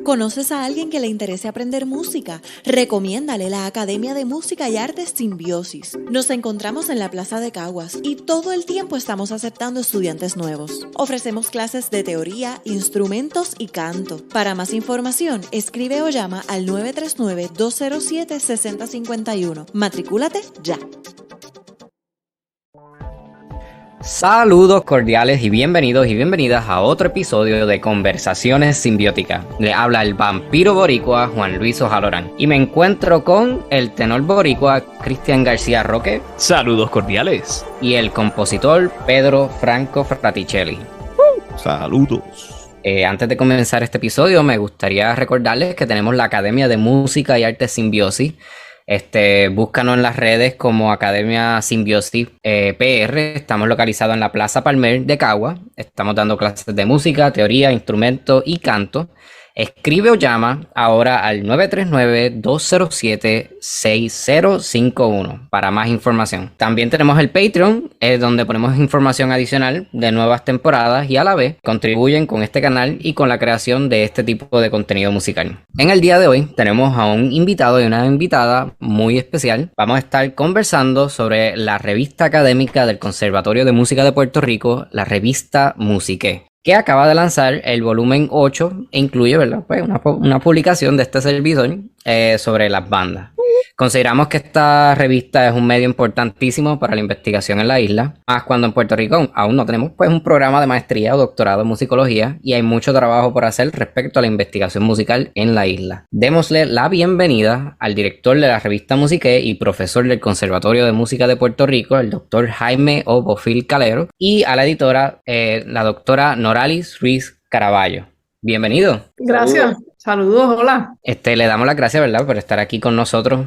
¿Conoces a alguien que le interese aprender música? Recomiéndale la Academia de Música y Artes Simbiosis. Nos encontramos en la Plaza de Caguas y todo el tiempo estamos aceptando estudiantes nuevos. Ofrecemos clases de teoría, instrumentos y canto. Para más información, escribe o llama al 939-207-6051. Matricúlate ya. Saludos cordiales y bienvenidos y bienvenidas a otro episodio de Conversaciones Simbióticas. Le habla el vampiro boricua Juan Luis O'Halloran y me encuentro con el tenor boricua Cristian García Roque. Saludos cordiales. Y el compositor Pedro Franco Fraticelli. Saludos. Antes de comenzar este episodio me gustaría recordarles que tenemos la Academia de Música y Artes Simbiosis. Búscanos en las redes como Academia Simbiosis PR. Estamos localizados en la Plaza Palmer de Cagua. Estamos dando clases de música, teoría, instrumento y canto. Escribe o llama ahora al 939-207-6051 para más información. También tenemos el Patreon, donde ponemos información adicional de nuevas temporadas y a la vez contribuyen con este canal y con la creación de este tipo de contenido musical. En el día de hoy tenemos a un invitado y una invitada muy especial. Vamos a estar conversando sobre la revista académica del Conservatorio de Música de Puerto Rico, la revista Musiqué, que acaba de lanzar el volumen 8 e incluye, ¿verdad? Pues una publicación de este servidor sobre las bandas. Consideramos que esta revista es un medio importantísimo para la investigación en la isla, más cuando en Puerto Rico aún no tenemos pues un programa de maestría o doctorado en musicología y hay mucho trabajo por hacer respecto a la investigación musical en la isla. Démosle la bienvenida al director de la revista Musiqué y profesor del Conservatorio de Música de Puerto Rico, el doctor Jaime O. Bofil Calero, y a la editora, la doctora Noralis Ruiz Caraballo. Bienvenido. Gracias. Saludos, hola. Le damos las gracias, ¿verdad?, por estar aquí con nosotros.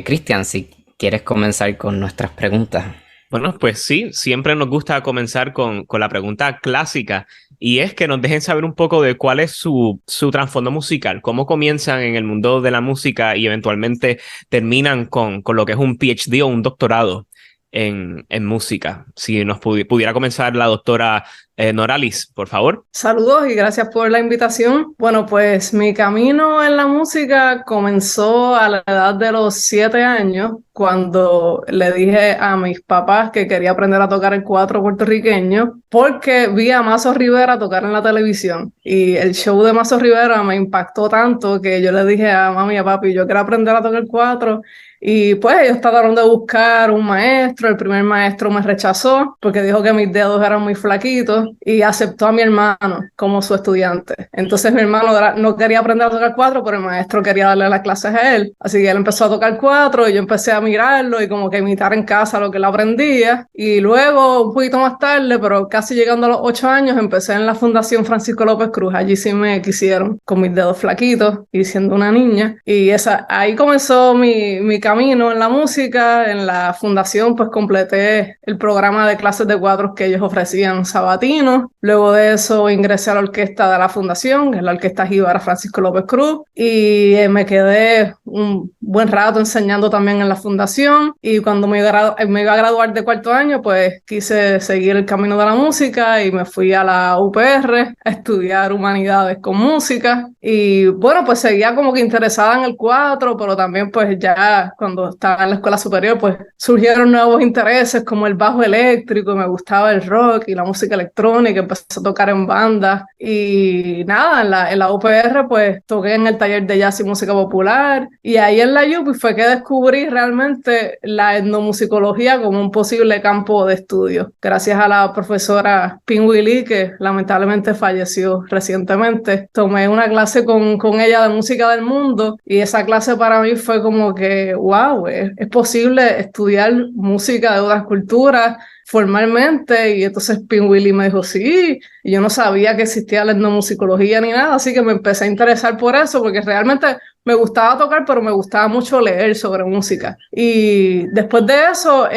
Cristian, si quieres comenzar con nuestras preguntas. Bueno, pues sí, siempre nos gusta comenzar con la pregunta clásica y es que nos dejen saber un poco de cuál es su trasfondo musical, cómo comienzan en el mundo de la música y eventualmente terminan con lo que es un PhD o un doctorado en música. Si nos pudiera comenzar la doctora Noralis, por favor. Saludos y gracias por la invitación. Bueno, pues mi camino en la música comenzó a la edad de los 7 años, cuando le dije a mis papás que quería aprender a tocar el cuatro puertorriqueño, porque vi a Mazo Rivera tocar en la televisión. Y el show de Mazo Rivera me impactó tanto que yo le dije a mami y a papi, yo quiero aprender a tocar el cuatro. Y pues ellos trataron de buscar un maestro. El primer maestro me rechazó porque dijo que mis dedos eran muy flaquitos y aceptó a mi hermano como su estudiante. Entonces mi hermano no quería aprender a tocar cuatro, pero el maestro quería darle las clases a él. Así que él empezó a tocar cuatro y yo empecé a mirarlo y como que imitar en casa lo que él aprendía. Y luego, un poquito más tarde, pero casi llegando a los 8 años, empecé en la Fundación Francisco López Cruz. Allí sí me quisieron con mis dedos flaquitos y siendo una niña. Y ahí comenzó mi camino en la música. En la fundación pues completé el programa de clases de cuatro que ellos ofrecían sabatinos. Luego de eso ingresé a la orquesta de la fundación, que es la Orquesta Jíbara Francisco López Cruz, y me quedé un buen rato enseñando también en la fundación. Y cuando me iba a graduar de cuarto año, pues quise seguir el camino de la música y me fui a la UPR a estudiar humanidades con música. Y bueno, pues seguía como que interesada en el cuatro, pero también pues ya cuando estaba en la escuela superior, pues surgieron nuevos intereses como el bajo eléctrico, y me gustaba el rock y la música electrónica, empecé a tocar en bandas y nada, en la UPR pues toqué en el taller de jazz y música popular, y ahí en la UPI fue que descubrí realmente la etnomusicología como un posible campo de estudio, gracias a la profesora Pingüi Lee, que lamentablemente falleció recientemente. Tomé una clase con ella de música del mundo y esa clase para mí fue como que wow, es posible estudiar música de otras culturas formalmente. Y entonces Pingüi Lee me dijo sí, y yo no sabía que existía la etnomusicología ni nada, así que me empecé a interesar por eso, porque realmente me gustaba tocar, pero me gustaba mucho leer sobre música. Y después de eso,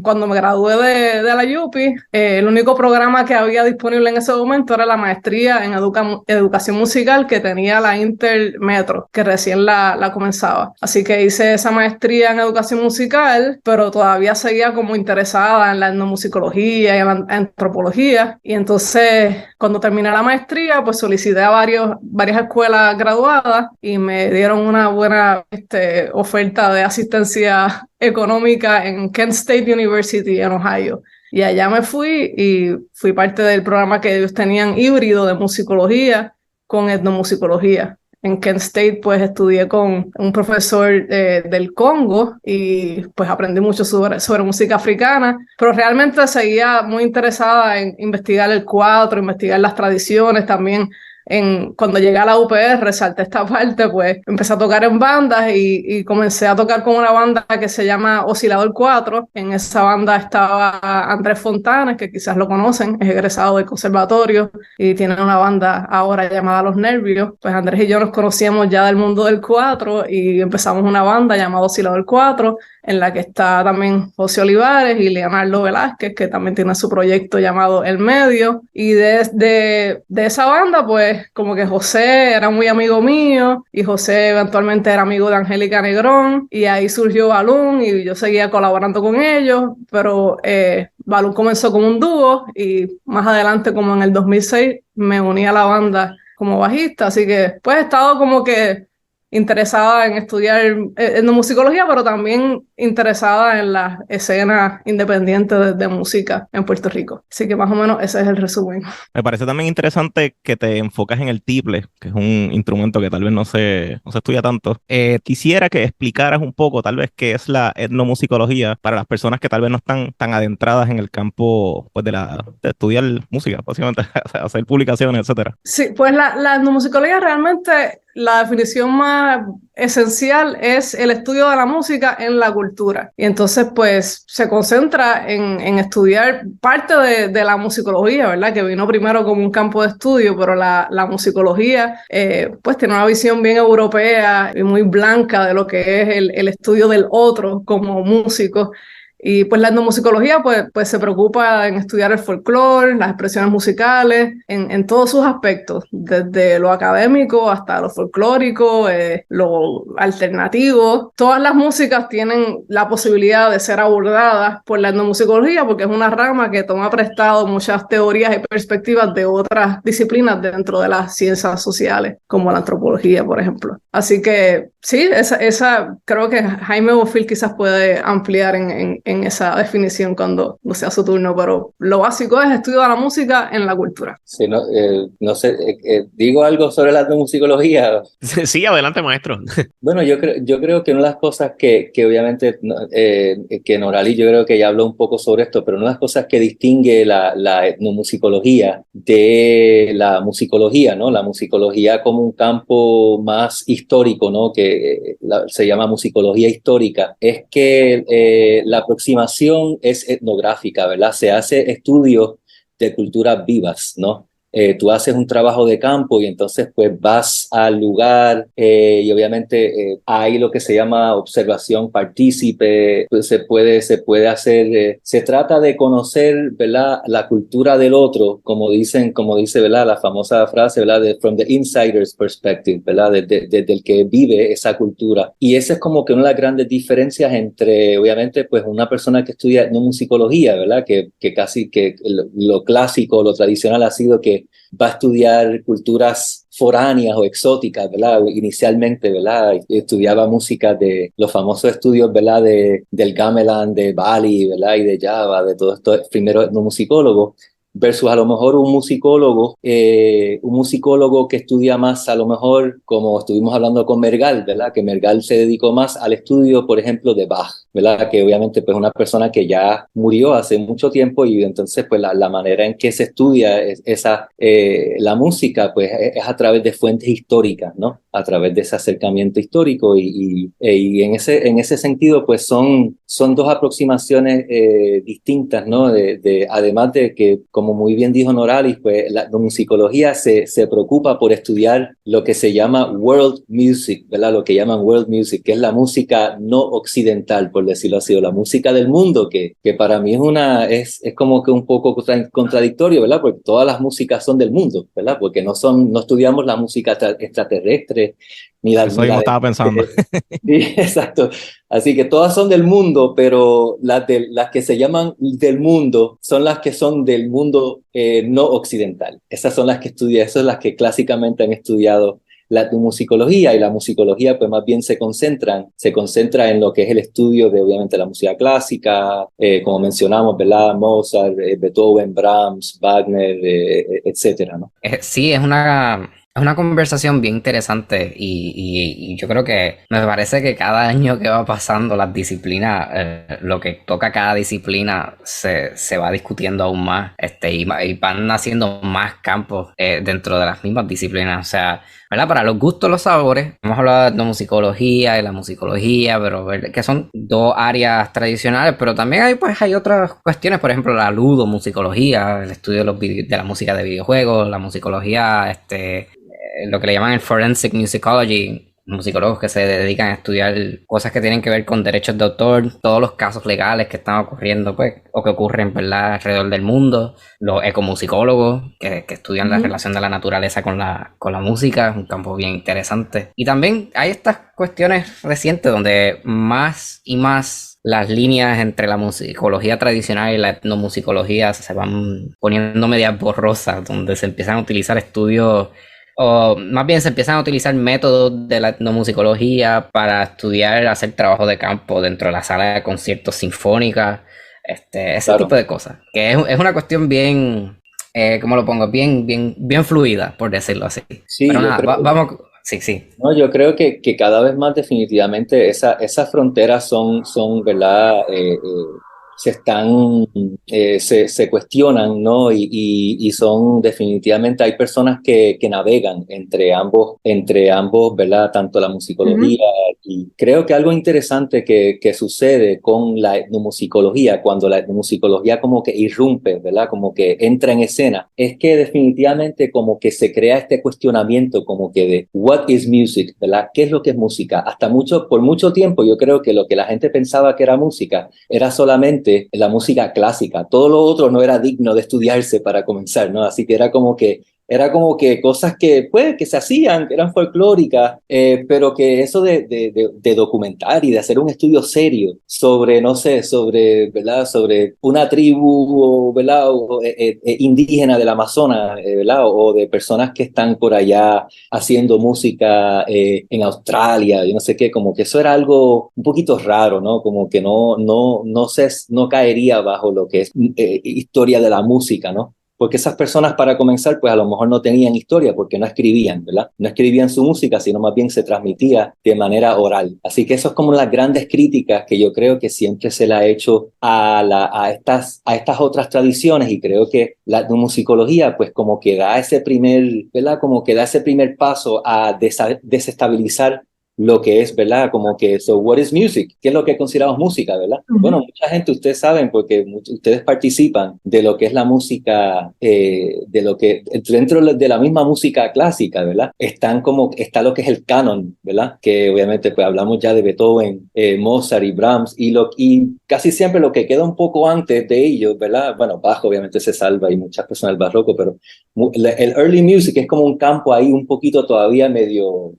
cuando me gradué de la UPI, el único programa que había disponible en ese momento era la maestría en educación musical que tenía la Intermetro, que recién la comenzaba. Así que hice esa maestría en educación musical, pero todavía seguía como interesada en la etnomusicología y en la antropología. Y entonces cuando terminé la maestría, pues solicité a varias escuelas graduadas y me dieron una buena oferta de asistencia económica en Kent State University en Ohio. Y allá me fui y fui parte del programa que ellos tenían híbrido de musicología con etnomusicología. En Kent State pues estudié con un profesor del Congo y pues aprendí mucho sobre música africana, pero realmente seguía muy interesada en investigar el cuatro, investigar las tradiciones también. Cuando llegué a la UPR, resalté esta parte, pues empecé a tocar en bandas y comencé a tocar con una banda que se llama Oscilador 4. En esa banda estaba Andrés Fontanes, que quizás lo conocen, es egresado del conservatorio y tiene una banda ahora llamada Los Nervios. Pues Andrés y yo nos conocíamos ya del mundo del 4 y empezamos una banda llamada Oscilador 4, en la que está también José Olivares y Leonardo Velázquez, que también tiene su proyecto llamado El Medio. Y de esa banda, pues como que José era muy amigo mío y José eventualmente era amigo de Angélica Negrón y ahí surgió Balún y yo seguía colaborando con ellos, pero Balún comenzó como un dúo y más adelante, como en el 2006, me uní a la banda como bajista, así que pues he estado como que interesada en estudiar etnomusicología, pero también interesada en la escena independiente de música en Puerto Rico. Así que más o menos ese es el resumen. Me parece también interesante que te enfocas en el tiple, que es un instrumento que tal vez no se estudia tanto. Quisiera que explicaras un poco tal vez qué es la etnomusicología para las personas que tal vez no están tan adentradas en el campo pues, de estudiar música, básicamente, hacer publicaciones, etcétera. Sí, pues la etnomusicología realmente, la definición más esencial es el estudio de la música en la cultura. Y entonces, pues, se concentra en estudiar parte de la musicología, ¿verdad? Que vino primero como un campo de estudio, pero la musicología, pues, tiene una visión bien europea y muy blanca de lo que es el estudio del otro como músico. Y pues la etnomusicología pues se preocupa en estudiar el folclore, las expresiones musicales, en todos sus aspectos, desde lo académico hasta lo folclórico, lo alternativo. Todas las músicas tienen la posibilidad de ser abordadas por la etnomusicología porque es una rama que toma prestado muchas teorías y perspectivas de otras disciplinas dentro de las ciencias sociales, como la antropología, por ejemplo. Así que sí, esa creo que Jaime Bofill quizás puede ampliar en esa definición cuando no sea su turno, pero lo básico es estudio de la música en la cultura. Sí, no sé, ¿digo algo sobre la etnomusicología? Sí, adelante, maestro. Bueno, yo creo que una de las cosas que obviamente, que Norali yo creo que ya habló un poco sobre esto, pero una de las cosas que distingue la etnomusicología de la musicología, ¿no? La musicología como un campo más histórico, ¿no? Que se llama musicología histórica, es que la aproximación es etnográfica, ¿verdad? Se hace estudios de culturas vivas, ¿no? Tú haces un trabajo de campo y entonces pues vas al lugar y obviamente hay lo que se llama observación partícipe, pues, se puede hacer, se trata de conocer, ¿verdad? La cultura del otro, como dice, ¿verdad? La famosa frase, ¿verdad? From the insider's perspective, ¿verdad? Desde el que vive esa cultura. Y esa es como que una de las grandes diferencias entre, obviamente, pues una persona que estudia etnomusicología, ¿verdad? Que casi que lo clásico, lo tradicional ha sido que va a estudiar culturas foráneas o exóticas, ¿verdad? Inicialmente, ¿verdad? Estudiaba música de los famosos estudios, ¿verdad? Del gamelan, de Bali, ¿verdad? Y de Java, de todos estos primeros etnomusicólogos, versus a lo mejor un musicólogo que estudia más, a lo mejor, como estuvimos hablando con Mergal, ¿verdad? Que Mergal se dedicó más al estudio, por ejemplo, de Bach, ¿verdad? Que obviamente pues una persona que ya murió hace mucho tiempo y entonces pues la manera en que se estudia la música pues es a través de fuentes históricas, ¿no? A través de ese acercamiento histórico y en ese sentido pues son dos aproximaciones distintas, ¿no? Además de que, como muy bien dijo Noralis, pues la musicología se preocupa por estudiar lo que se llama world music, ¿verdad? Lo que llaman world music, que es la música no occidental, por por decirlo así, o la música del mundo, que para mí es como que un poco contradictorio, ¿verdad? Porque todas las músicas son del mundo, ¿verdad? Porque no estudiamos la música extraterrestre, ni la... Eso Ni mismo la estaba pensando. sí, exacto. Así que todas son del mundo, pero las que se llaman del mundo son las que son del mundo no occidental. Esas son las que esas son las que clásicamente han estudiado la etnomusicología, y la musicología pues más bien se concentra en lo que es el estudio de obviamente la música clásica, como mencionamos, ¿verdad? Mozart, Beethoven, Brahms, Wagner, etcétera, ¿no? Sí, es una conversación bien interesante y yo creo que me parece que cada año que va pasando las disciplinas, lo que toca cada disciplina se va discutiendo aún más, y van naciendo más campos dentro de las mismas disciplinas. O sea, ¿verdad? Para los gustos, los sabores, hemos hablado de etnomusicología y la musicología, pero ¿verdad? Que son dos áreas tradicionales, pero también hay otras cuestiones, por ejemplo, la ludomusicología, el estudio de la música de videojuegos, la musicología, lo que le llaman el forensic musicology, musicólogos que se dedican a estudiar cosas que tienen que ver con derechos de autor, todos los casos legales que están ocurriendo, pues, o que ocurren, ¿verdad?, alrededor del mundo, los ecomusicólogos que estudian la relación de la naturaleza con la música, es un campo bien interesante. Y también hay estas cuestiones recientes donde más y más las líneas entre la musicología tradicional y la etnomusicología se van poniendo medias borrosas, donde se empiezan a utilizar estudios, o más bien se empiezan a utilizar métodos de la etnomusicología para estudiar, hacer trabajo de campo dentro de la sala de conciertos sinfónica, ese Claro. tipo de cosas. Que es una cuestión bien, ¿cómo lo pongo? Bien fluida, por decirlo así. Sí, Pero yo nada, creo. vamos, sí. No, yo creo que cada vez más definitivamente esas fronteras son, ¿verdad? Se cuestionan, ¿no? Y son definitivamente, hay personas que navegan entre ambos, ¿verdad? Tanto la musicología, y creo que algo interesante que sucede con la etnomusicología, cuando la etnomusicología como que irrumpe, ¿verdad? Como que entra en escena, es que definitivamente como que se crea este cuestionamiento como que de what is music, ¿verdad? ¿Qué es lo que es música? Por mucho tiempo yo creo que lo que la gente pensaba que era música era solamente la música clásica. Todo lo otro no era digno de estudiarse para comenzar, ¿no? Así que era como que cosas que se hacían, que eran folclóricas, pero que eso de documentar y de hacer un estudio serio sobre, no sé, ¿verdad? Sobre una tribu, ¿verdad? Indígena del Amazonas, ¿verdad? O de personas que están por allá haciendo música en Australia, yo no sé qué, como que eso era algo un poquito raro, ¿no? Como que no caería bajo lo que es historia de la música, ¿no? Porque esas personas, para comenzar, pues a lo mejor no tenían historia porque no escribían, ¿verdad? No escribían su música, sino más bien se transmitía de manera oral. Así que eso es como las grandes críticas que yo creo que siempre se le ha hecho a estas otras tradiciones, y creo que la etnomusicología pues como que da ese ¿verdad? Como que da ese primer paso a desestabilizar lo que es, ¿verdad? Como que, so what is music? ¿Qué es lo que consideramos música, verdad? Bueno, mucha gente, ustedes saben, porque ustedes participan de lo que es la música, de lo que, dentro de la misma música clásica, ¿verdad? Está lo que es el canon, ¿verdad? Que obviamente, pues hablamos ya de Beethoven, Mozart y Brahms, y casi siempre lo que queda un poco antes de ellos, ¿verdad? Bueno, Bach obviamente se salva y muchas personas del barroco, pero el early music es como un campo ahí un poquito todavía medio,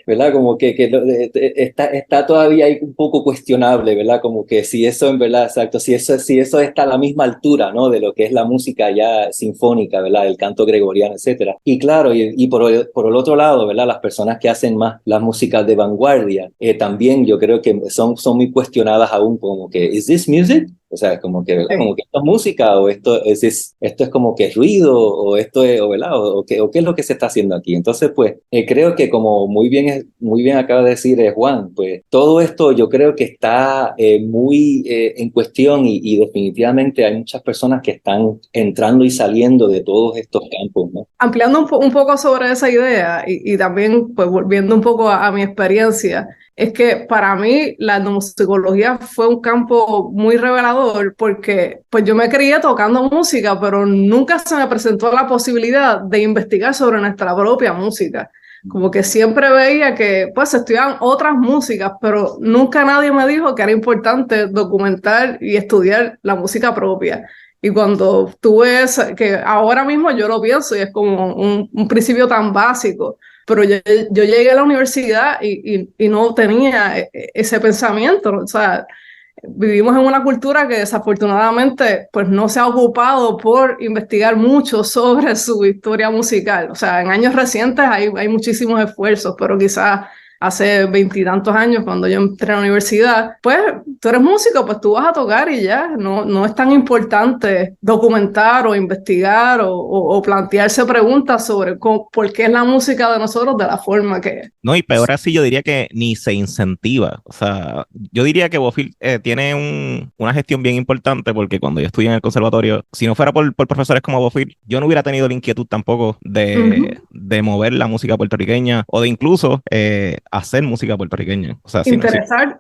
¿verdad? Como que está todavía ahí un poco cuestionable, ¿verdad? Como que si eso en verdad, exacto, si eso está a la misma altura, ¿no? De lo que es la música ya sinfónica, ¿verdad? El canto gregoriano, etcétera. Y claro, y por el otro lado, ¿verdad? Las personas que hacen más las músicas de vanguardia, también yo creo que son muy cuestionadas aún, como que, ¿is this music? O sea, como que, ¿verdad? Como que esto es música, o esto es como que es ruido, o esto es, ¿verdad? O qué es lo que se está haciendo aquí. Entonces, pues, creo que como muy bien acaba de decir Juan, pues, todo esto yo creo que está muy en cuestión, y definitivamente hay muchas personas que están entrando y saliendo de todos estos campos, ¿no? Ampliando un poco sobre esa idea y también pues volviendo un poco a mi experiencia, es que para mí la etnomusicología fue un campo muy revelador porque pues yo me crié tocando música, pero nunca se me presentó la posibilidad de investigar sobre nuestra propia música. como que siempre veía que pues se estudiaban otras músicas, pero nunca nadie me dijo que era importante documentar y estudiar la música propia. Y cuando tuve eso, que ahora mismo yo lo pienso y es como un principio tan básico, pero yo llegué a la universidad y no tenía ese pensamiento, o sea, vivimos en una cultura que desafortunadamente pues no se ha ocupado por investigar mucho sobre su historia musical. O sea, en años recientes hay muchísimos esfuerzos, pero quizás hace 20 y tantos años, cuando yo entré a la universidad, pues tú eres músico, pues tú vas a tocar y ya, no es tan importante documentar o investigar o plantearse preguntas sobre por qué es la música de nosotros de la forma que es. No, y peor así, yo diría que ni se incentiva. O sea, yo diría que Bofill tiene una gestión bien importante, porque cuando yo estudié en el conservatorio, si no fuera por profesores como Bofill, yo no hubiera tenido la inquietud tampoco de mover la música puertorriqueña o de incluso hacer música puertorriqueña. O sea, interesar,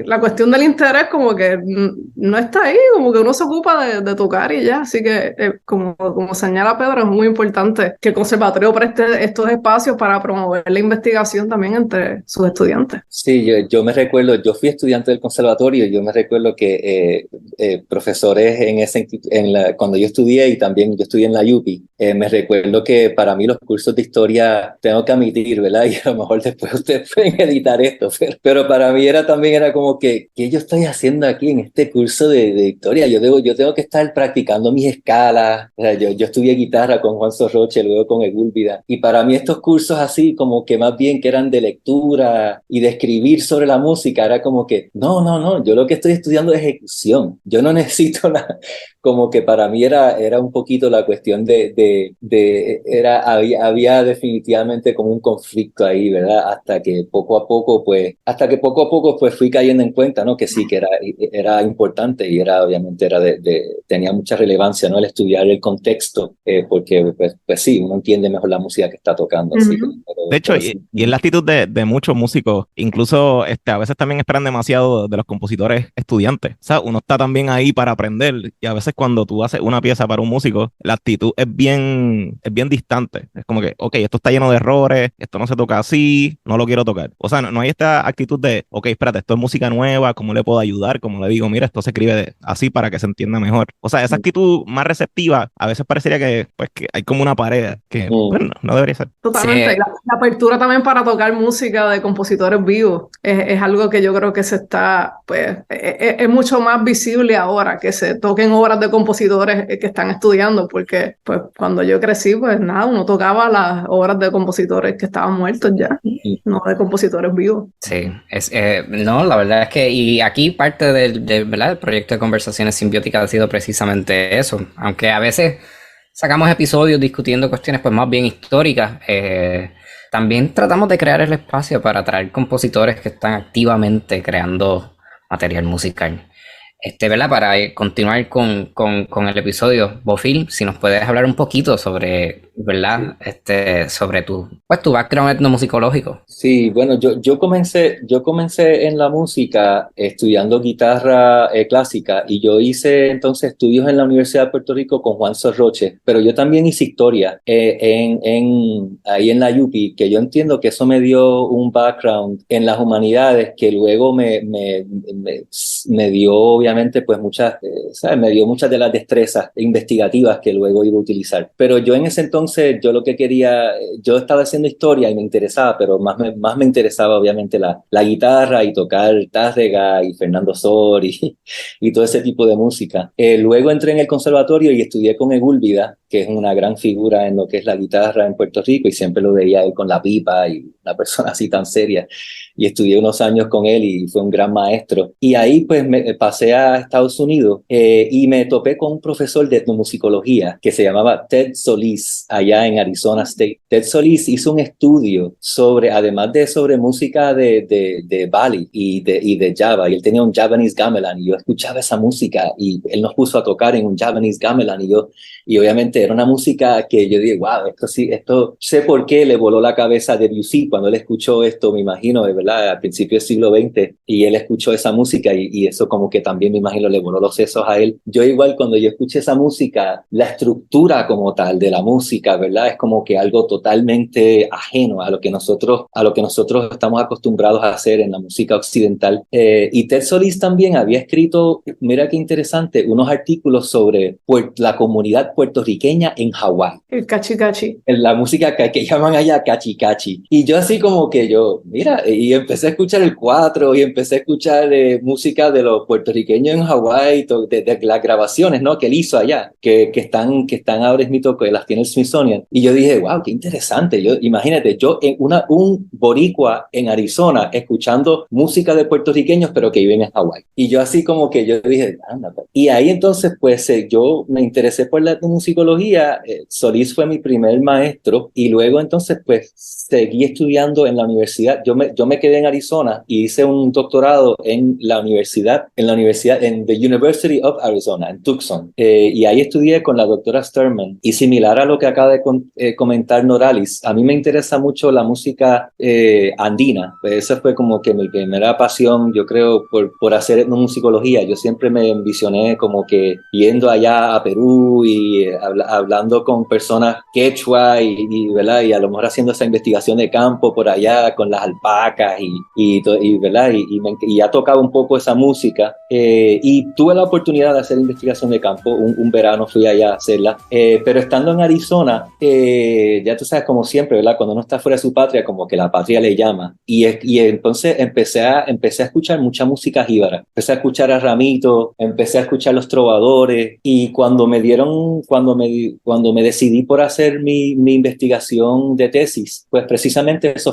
la cuestión del interés como que no está ahí, como que uno se ocupa de tocar y ya, así que como señala Pedro, es muy importante que el conservatorio preste estos espacios para promover la investigación también entre sus estudiantes. Sí, yo me recuerdo, yo fui estudiante del conservatorio y yo me recuerdo que profesores cuando yo estudié, y también yo estudié en la UPI, me recuerdo que para mí los cursos de historia, tengo que admitir, ¿verdad? Y a lo mejor después ustedes pueden editar esto, pero para mí también era como que, ¿qué yo estoy haciendo aquí en este curso de historia? Yo tengo que estar practicando mis escalas. O sea, yo estudié guitarra con Juan Sorroche, luego con Egúlvida, y para mí estos cursos así como que más bien que eran de lectura y de escribir sobre la música, era como que, no, yo lo que estoy estudiando es ejecución, yo no necesito nada. Como que para mí era un poquito la cuestión había definitivamente como un conflicto ahí, ¿verdad? Hasta que poco a poco pues fui cayendo en cuenta, ¿no? Que sí, que era importante y obviamente tenía mucha relevancia, ¿no? El estudiar el contexto, porque pues sí, uno entiende mejor la música que está tocando. Así que, de hecho, sí. y es la actitud de muchos músicos, incluso a veces también esperan demasiado de los compositores estudiantes. O sea, uno está también ahí para aprender, y a veces cuando tú haces una pieza para un músico, la actitud es bien distante. Es como que, ok, esto está lleno de errores, esto no se toca así, no lo quiero tocar. O sea, no hay esta actitud de, ok, espérate, esto es música nueva, ¿cómo le puedo ayudar? Como le digo, mira, esto se escribe así para que se entienda mejor. O sea, esa actitud más receptiva, a veces parecería que hay como una pared que, bueno, no debería ser. Totalmente. Sí. La apertura también para tocar música de compositores vivos es algo que yo creo que es mucho más visible ahora, que se toquen obras de compositores que están estudiando, porque pues cuando yo crecí, pues nada, uno tocaba las obras de compositores que estaban muertos ya, no de compositores vivos. Sí, no, la verdad es que, y aquí parte ¿verdad? El proyecto de Conversaciones Simbióticas ha sido precisamente eso, aunque a veces sacamos episodios discutiendo cuestiones pues más bien históricas, también tratamos de crear el espacio para atraer compositores que están activamente creando material musical. ¿Verdad? Para continuar con el episodio, Bofill, si nos puedes hablar un poquito sobre, ¿verdad? Sobre tu background etnomusicológico. Sí, bueno, yo comencé en la música estudiando guitarra clásica, y yo hice entonces estudios en la Universidad de Puerto Rico con Juan Sorroche, pero yo también hice historia ahí en la UPI, que yo entiendo que eso me dio un background en las humanidades que luego me dio obviamente pues ¿sabes? Me dio muchas de las destrezas investigativas que luego iba a utilizar. Pero yo en ese entonces, yo lo que quería, yo estaba haciendo historia y me interesaba, pero más me interesaba obviamente la guitarra y tocar Tárrega y Fernando Sor y todo ese tipo de música. Luego entré en el conservatorio y estudié con Egúlvida, que es una gran figura en lo que es la guitarra en Puerto Rico, y siempre lo veía él con la pipa y una persona así tan seria. Y estudié unos años con él y fue un gran maestro. Y ahí pues me pasé a Estados Unidos y me topé con un profesor de etnomusicología que se llamaba Ted Solís, allá en Arizona State. Ted Solís hizo un estudio además sobre música de Bali y de Java, y él tenía un Javanese gamelan, y yo escuchaba esa música y él nos puso a tocar en un Javanese gamelan, y obviamente realmente era una música que yo dije, wow, esto sí, esto, sé por qué le voló la cabeza a Debussy cuando él escuchó esto, me imagino, de verdad, al principio del siglo XX, y él escuchó esa música y eso como que también me imagino le voló los sesos a él. Yo igual cuando yo escuché esa música, la estructura como tal de la música, ¿verdad? Es como que algo totalmente ajeno a lo que nosotros estamos acostumbrados a hacer en la música occidental. Y Ted Solis también había escrito, mira qué interesante, unos artículos sobre la comunidad puertorriqueña en Hawái. El cachi cachi. La música que llaman allá cachi cachi. Y yo así como que mira, y empecé a escuchar el cuatro y empecé a escuchar música de los puertorriqueños en Hawái, de las grabaciones, ¿no? Que él hizo allá, que están ahora mismo, que las tiene el Smithsonian. Y yo dije, wow, qué interesante. Imagínate, un boricua en Arizona escuchando música de puertorriqueños, pero que viven en Hawái. Y yo así como que yo dije, anda. Y ahí entonces, pues, yo me interesé por la etnomusicología. Solís fue mi primer maestro y luego entonces, pues, seguí estudiando en la universidad. Yo me quedé en Arizona y hice un doctorado en the University of Arizona, en Tucson. Y ahí estudié con la doctora Sturman. Y similar a lo que acaba de comentar Noralis, a mí me interesa mucho la música andina. Pues esa fue como que mi primera pasión, yo creo, por hacer etnomusicología. Yo siempre me envisioné como que yendo allá a Perú y hablando con personas quechua ¿verdad? Y a lo mejor haciendo esa investigación de campo por allá con las alpacas ¿verdad? Y ha tocado un poco esa música. Y tuve la oportunidad de hacer investigación de campo. Un verano fui allá a hacerla. Pero estando en Arizona, ya tú sabes, como siempre, ¿verdad? Cuando uno está fuera de su patria, como que la patria le llama. Y entonces empecé a escuchar mucha música jíbara. Empecé a escuchar a Ramito, empecé a escuchar los trovadores. Y cuando me decidí por hacer mi investigación de tesis, pues precisamente ese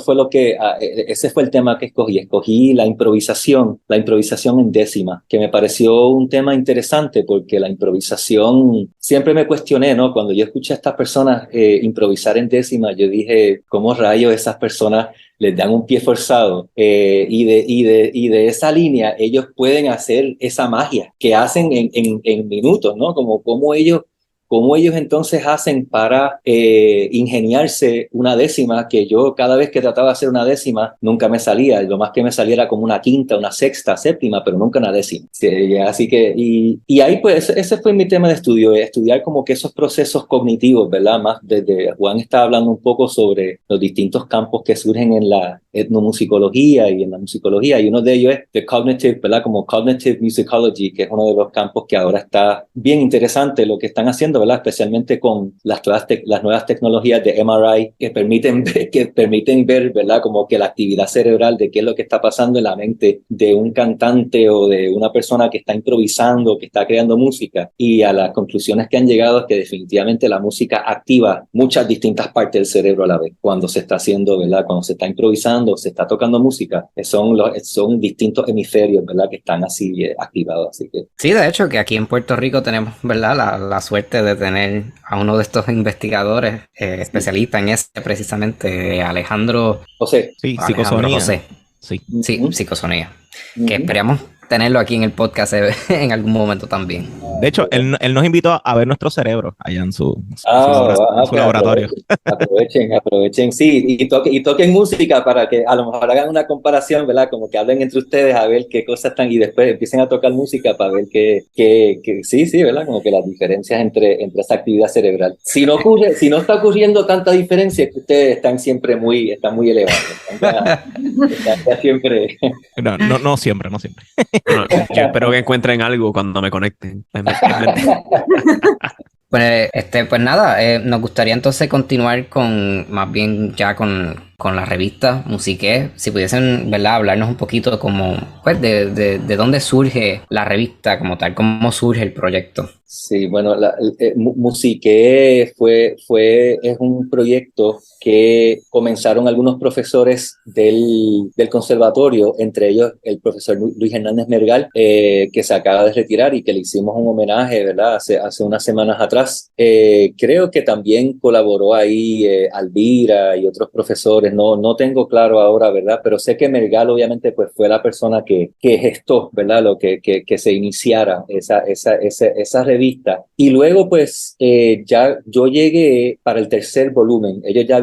fue el tema que escogí. Escogí la improvisación en décima, que me pareció un tema interesante porque la improvisación, siempre me cuestioné, ¿no? Cuando yo escuché a estas personas improvisar en décima, yo dije, ¿cómo rayos esas personas les dan un pie forzado? Y de esa línea ellos pueden hacer esa magia que hacen en minutos, ¿no? Como ellos entonces hacen para ingeniarse una décima, que yo cada vez que trataba de hacer una décima nunca me salía. Lo más que me salía era como una quinta, una sexta, séptima, pero nunca una décima. Sí, así que, y ahí pues ese fue mi tema de estudio, estudiar como que esos procesos cognitivos, ¿verdad? Más desde Juan estaba hablando un poco sobre los distintos campos que surgen en la etnomusicología y en la musicología, y uno de ellos es ¿verdad? Como Cognitive Musicology, que es uno de los campos que ahora está bien interesante lo que están haciendo, ¿verdad? Especialmente con las nuevas tecnologías de MRI que permiten ver, ¿verdad? Como que la actividad cerebral de qué es lo que está pasando en la mente de un cantante o de una persona que está improvisando, que está creando música, y a las conclusiones que han llegado es que definitivamente la música activa muchas distintas partes del cerebro a la vez cuando se está haciendo, ¿verdad? Cuando se está improvisando, se está tocando música, son distintos hemisferios, ¿verdad? Que están así activados, así que... Sí, de hecho, que aquí en Puerto Rico tenemos, ¿verdad? La suerte de tener a uno de estos investigadores especialistas en ese, precisamente, Alejandro José. Sí, Alejandro psicosonía. José. Sí. Sí, psicosonía. Que esperamos tenerlo aquí en el podcast en algún momento también. De hecho, él nos invitó a ver nuestro cerebro allá en su Pues laboratorio. Aprovechen, sí, y toquen música para que a lo mejor hagan una comparación, ¿verdad? Como que hablen entre ustedes a ver qué cosas están, y después empiecen a tocar música para ver sí, ¿verdad? Como que las diferencias entre esa actividad cerebral. Si no está ocurriendo tanta diferencia, es que ustedes están muy elevados. Están siempre... No siempre. Bueno, yo espero que encuentren algo cuando me conecten. Pues nada, nos gustaría entonces continuar más bien ya con la revista Musiqué. Si pudiesen, ¿verdad? Hablarnos un poquito como, pues, de dónde surge la revista como tal, cómo surge el proyecto. Sí, bueno, Musiqué es un proyecto que comenzaron algunos profesores del conservatorio, entre ellos el profesor Luis Hernández Mergal, que se acaba de retirar y que le hicimos un homenaje, ¿verdad? Hace unas semanas atrás. Creo que también colaboró ahí Alvira y otros profesores autores, no tengo claro ahora, ¿verdad? Pero sé que Mergal obviamente pues fue la persona que gestó, ¿verdad? Lo que se iniciara esa revista. Y luego pues ya yo llegué para el tercer volumen. Ellos ya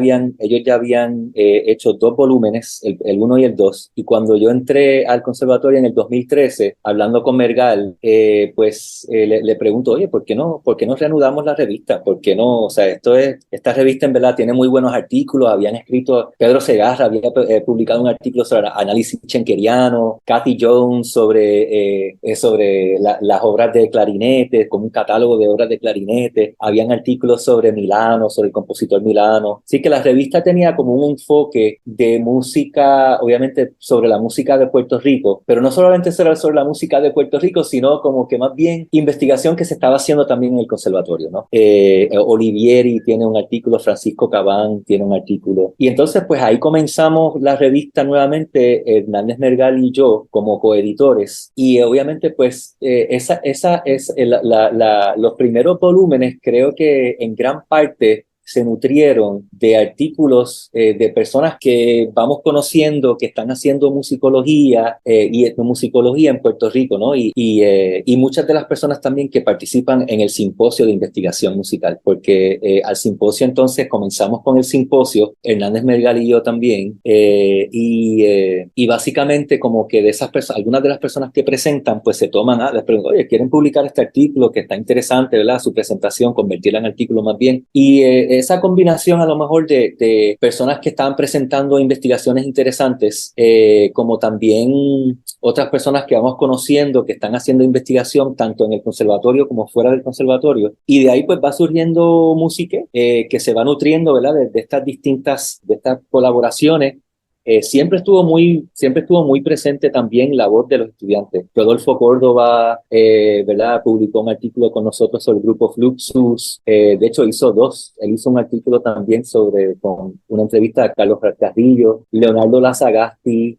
habían hecho 2 volúmenes, el 1 y el 2. Y cuando yo entré al conservatorio en el 2013, hablando con Mergal, le pregunto, oye, ¿por qué no reanudamos la revista? ¿Por qué no? O sea, esta revista en verdad tiene muy buenos artículos. Habían escrito, Pedro Segarra había publicado un artículo sobre análisis schenkeriano, Cathy Jones sobre las obras de clarinete, como un catálogo de obras de clarinete. Habían artículos sobre Milano, sobre el compositor Milano. Así que la revista tenía como un enfoque de música, obviamente sobre la música de Puerto Rico, pero no solamente sobre la música de Puerto Rico, sino como que más bien investigación que se estaba haciendo también en el conservatorio, ¿no? Olivieri tiene un artículo, Francisco Cabán tiene un artículo. Y entonces, pues ahí comenzamos la revista nuevamente, Hernández Mergal y yo, como coeditores. Y obviamente, pues, los primeros volúmenes creo que en gran parte se nutrieron de artículos de personas que vamos conociendo, que están haciendo musicología y etnomusicología en Puerto Rico, ¿no? Y muchas de las personas también que participan en el simposio de investigación musical, porque al simposio entonces comenzamos con el simposio, Hernández Mergal y yo también, y básicamente como que de esas personas, algunas de las personas que presentan, pues se toman, les pregunto, oye, ¿quieren publicar este artículo que está interesante, ¿verdad? Su presentación, convertirla en artículo más bien. Y esa combinación a lo mejor de personas que estaban presentando investigaciones interesantes, como también otras personas que vamos conociendo que están haciendo investigación tanto en el conservatorio como fuera del conservatorio, y de ahí pues va surgiendo música que se va nutriendo, ¿verdad? De estas colaboraciones. Siempre estuvo muy presente también la voz de los estudiantes. Rodolfo Córdoba, ¿verdad? Publicó un artículo con nosotros sobre el grupo Fluxus. De hecho, hizo 2. Él hizo un artículo también con una entrevista a Carlos Carrillo, Leonardo Lazagasti,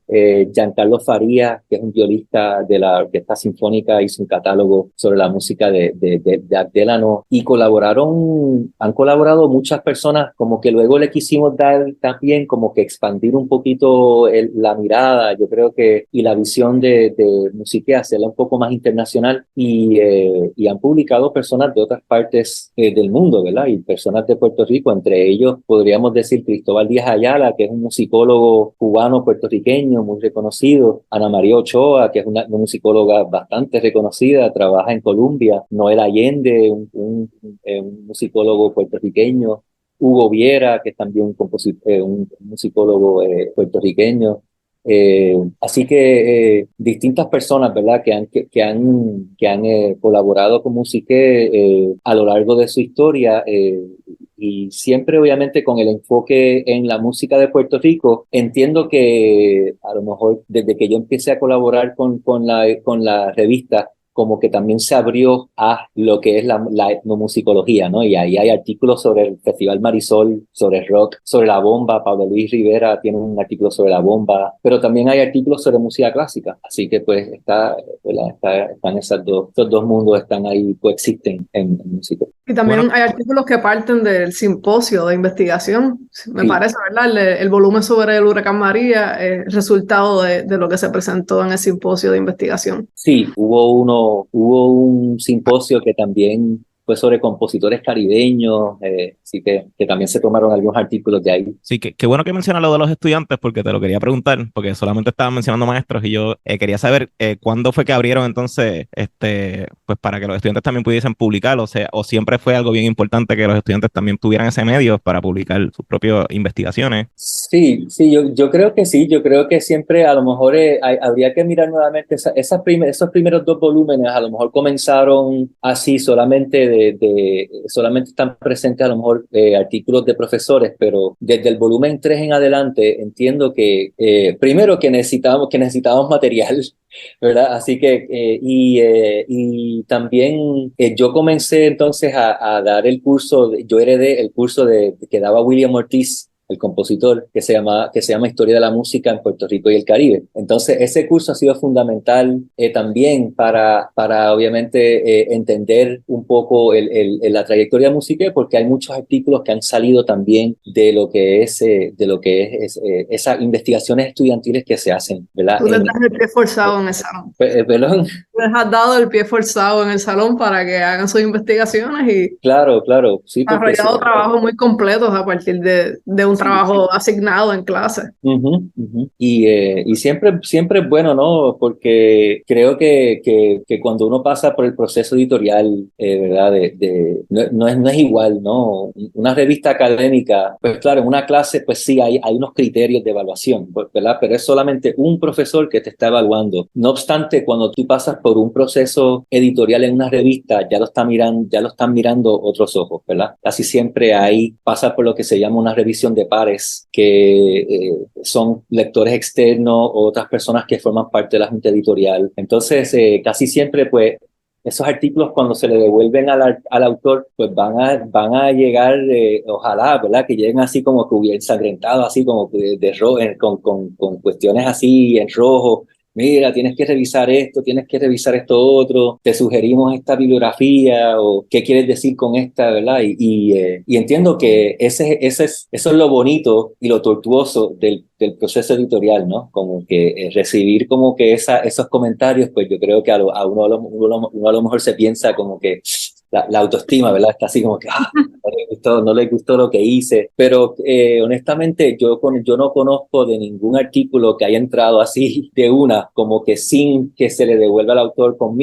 Giancarlo Faría, que es un violista de la Orquesta Sinfónica, hizo un catálogo sobre la música de Abdelano, y han colaborado muchas personas, como que luego le quisimos dar también como que expandir un poquito la mirada, yo creo que, y la visión de Musiqué, hacerla un poco más internacional, y han publicado personas de otras partes del mundo, ¿verdad? Y personas de Puerto Rico, entre ellos podríamos decir Cristóbal Díaz Ayala, que es un musicólogo cubano puertorriqueño muy reconocido, Ana María Ochoa, que es una musicóloga bastante reconocida, trabaja en Colombia, Noel Allende, un musicólogo puertorriqueño, Hugo Viera, que es también un musicólogo puertorriqueño. Así que distintas personas, ¿verdad?, que han colaborado con Musiqué a lo largo de su historia, y siempre obviamente con el enfoque en la música de Puerto Rico. Entiendo que a lo mejor desde que yo empecé a colaborar con la revista, como que también se abrió a lo que es la etnomusicología, ¿no? Y ahí hay artículos sobre el Festival Marisol, sobre el rock, sobre la bomba. Pablo Luis Rivera tiene un artículo sobre la bomba, pero también hay artículos sobre música clásica. Así que pues están estos dos mundos, están ahí, coexisten en música. Y también hay artículos que parten del simposio de investigación, me parece, ¿verdad? El volumen sobre el huracán María es resultado de lo que se presentó en el simposio de investigación. Sí, hubo un simposio que también fue sobre compositores caribeños, así que también se tomaron algunos artículos de ahí. Sí, qué bueno que mencionas lo de los estudiantes, porque te lo quería preguntar, porque solamente estaban mencionando maestros, y yo quería saber cuándo fue que abrieron entonces, pues para que los estudiantes también pudiesen publicar, o sea, o siempre fue algo bien importante que los estudiantes también tuvieran ese medio para publicar sus propias investigaciones. Sí, yo creo que sí, yo creo que siempre a lo mejor habría que mirar nuevamente esos primeros 2 volúmenes, a lo mejor comenzaron así, solamente solamente están presentes a lo mejor artículos de profesores, pero desde el volumen 3 en adelante entiendo que primero que necesitábamos material, ¿verdad? Así que y también yo comencé entonces a dar el curso, yo heredé el curso que daba William Ortiz el compositor, que se llama Historia de la Música en Puerto Rico y el Caribe. Entonces, ese curso ha sido fundamental también para obviamente, entender un poco la trayectoria de Musiqué, porque hay muchos artículos que han salido también de lo que es, esas investigaciones estudiantiles que se hacen, ¿verdad? Tú les das el pie forzado en el salón. Perdón. Les has dado el pie forzado en el salón para que hagan sus investigaciones y Claro, sí, porque desarrollado trabajos muy completos a partir de un trabajo asignado en clase. Y siempre es bueno, ¿no? Porque creo que cuando uno pasa por el proceso editorial, ¿verdad? No es igual, ¿no? Una revista académica, pues claro, en una clase, pues sí, hay unos criterios de evaluación, ¿verdad? Pero es solamente un profesor que te está evaluando. No obstante, cuando tú pasas por un proceso editorial en una revista, ya lo están mirando otros ojos, ¿verdad? Casi siempre pasa por lo que se llama una revisión de pares, que son lectores externos o otras personas que forman parte de la junta editorial. Entonces, casi siempre, pues, esos artículos cuando se le devuelven al autor, pues van a llegar, ojalá, ¿verdad? Que lleguen así como que hubiera ensangrentado, así como de rojo, con cuestiones así en rojo. Mira, tienes que revisar esto otro, te sugerimos esta bibliografía o qué quieres decir con esta, ¿verdad? Y entiendo que eso es lo bonito y lo tortuoso del proceso editorial, ¿no? Como que recibir como que esos comentarios, pues yo creo que a uno a lo mejor se piensa como que la autoestima, ¿verdad? Está así como que no le gustó lo que hice, pero honestamente yo no conozco de ningún artículo que haya entrado así de una, como que sin que se le devuelva al autor con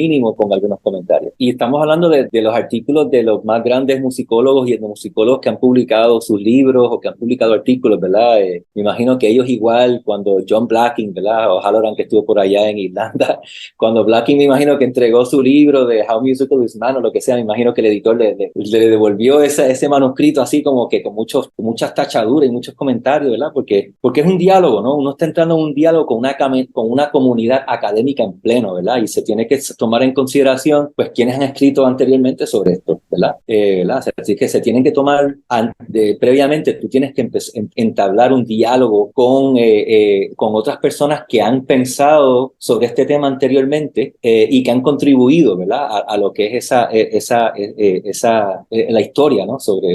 algunos comentarios. Y estamos hablando de los artículos de los más grandes musicólogos y etnomusicólogos que han publicado sus libros o que han publicado artículos, ¿verdad? Me imagino que ellos igual, cuando John Blacking, ¿verdad? O Halloran, que estuvo por allá en Irlanda, cuando Blacking me imagino que entregó su libro de How Musical is Man o lo que sea, me imagino que el editor le devolvió ese manuscrito así como que con muchas tachaduras y muchos comentarios, ¿verdad? Porque es un diálogo, ¿no? Uno está entrando en un diálogo con una comunidad académica en pleno, ¿verdad? Y se tiene que tomar en consideración, pues, quienes han escrito anteriormente sobre esto, ¿verdad? ¿Verdad? Así que se tienen que tomar previamente, tú tienes que entablar un diálogo con otras personas que han pensado sobre este tema anteriormente y que han contribuido, ¿verdad? A lo que es la historia, ¿no? Sobre